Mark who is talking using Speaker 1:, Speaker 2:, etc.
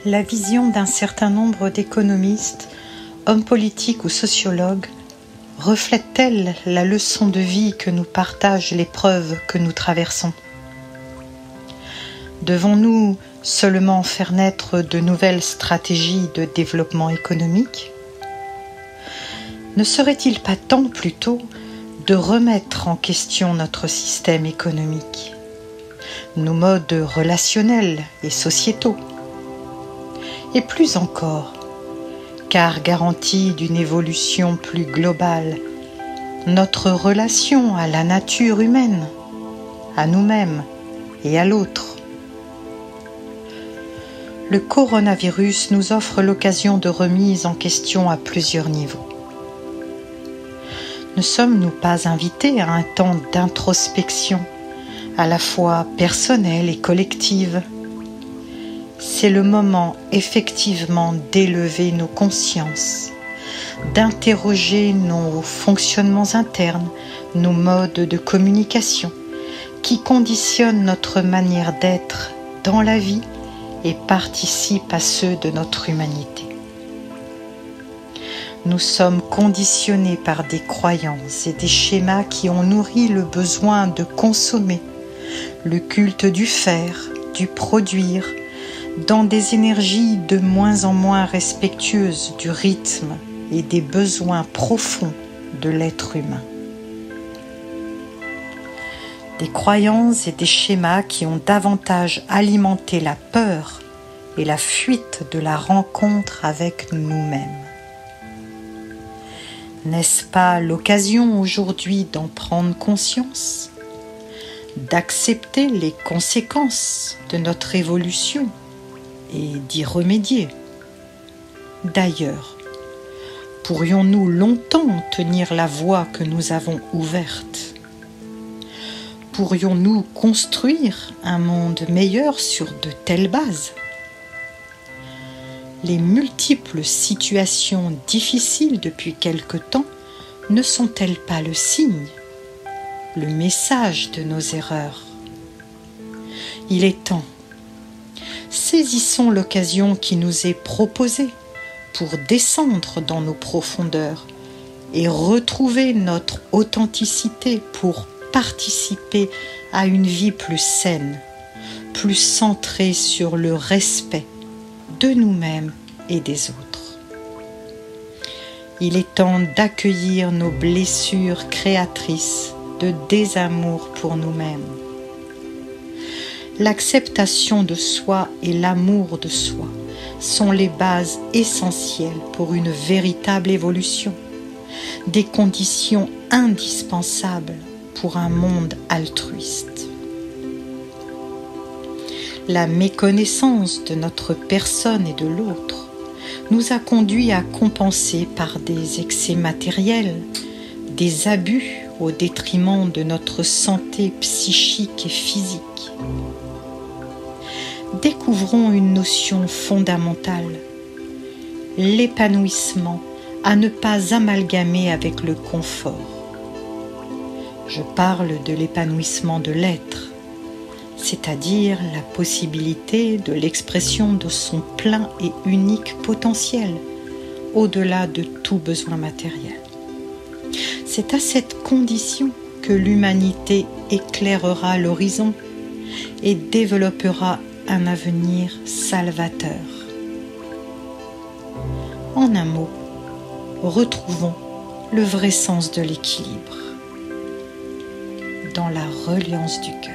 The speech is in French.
Speaker 1: La vision d'un certain nombre d'économistes, hommes politiques ou sociologues, reflète-t-elle la leçon de vie que nous partage l'épreuve que nous traversons ? Devons-nous seulement faire naître de nouvelles stratégies de développement économique ? Ne serait-il pas temps plutôt de remettre en question notre système économique, nos modes relationnels et sociétaux ? Et plus encore, car garantie d'une évolution plus globale, notre relation à la nature humaine, à nous-mêmes et à l'autre. Le coronavirus nous offre l'occasion de remise en question à plusieurs niveaux. Ne sommes-nous pas invités à un temps d'introspection, à la fois personnelle et collective ? C'est le moment effectivement d'élever nos consciences, d'interroger nos fonctionnements internes, nos modes de communication qui conditionnent notre manière d'être dans la vie et participent à ceux de notre humanité. Nous sommes conditionnés par des croyances et des schémas qui ont nourri le besoin de consommer, le culte du faire, du produire, dans des énergies de moins en moins respectueuses du rythme et des besoins profonds de l'être humain. Des croyances et des schémas qui ont davantage alimenté la peur et la fuite de la rencontre avec nous-mêmes. N'est-ce pas l'occasion aujourd'hui d'en prendre conscience, d'accepter les conséquences de notre évolution et d'y remédier? D'ailleurs, pourrions-nous longtemps tenir la voie que nous avons ouverte? Pourrions-nous construire un monde meilleur sur de telles bases? Les multiples situations difficiles depuis quelque temps ne sont-elles pas le signe, le message de nos erreurs? Il est temps. Saisissons l'occasion qui nous est proposée pour descendre dans nos profondeurs et retrouver notre authenticité pour participer à une vie plus saine, plus centrée sur le respect de nous-mêmes et des autres. Il est temps d'accueillir nos blessures créatrices de désamour pour nous-mêmes. L'acceptation de soi et l'amour de soi sont les bases essentielles pour une véritable évolution, des conditions indispensables pour un monde altruiste. La méconnaissance de notre personne et de l'autre nous a conduits à compenser par des excès matériels, des abus au détriment de notre santé psychique et physique. Découvrons une notion fondamentale, l'épanouissement à ne pas amalgamer avec le confort. Je parle de l'épanouissement de l'être, c'est-à-dire la possibilité de l'expression de son plein et unique potentiel, au-delà de tout besoin matériel. C'est à cette condition que l'humanité éclairera l'horizon et développera un avenir salvateur. En un mot, retrouvons le vrai sens de l'équilibre dans la reliance du cœur.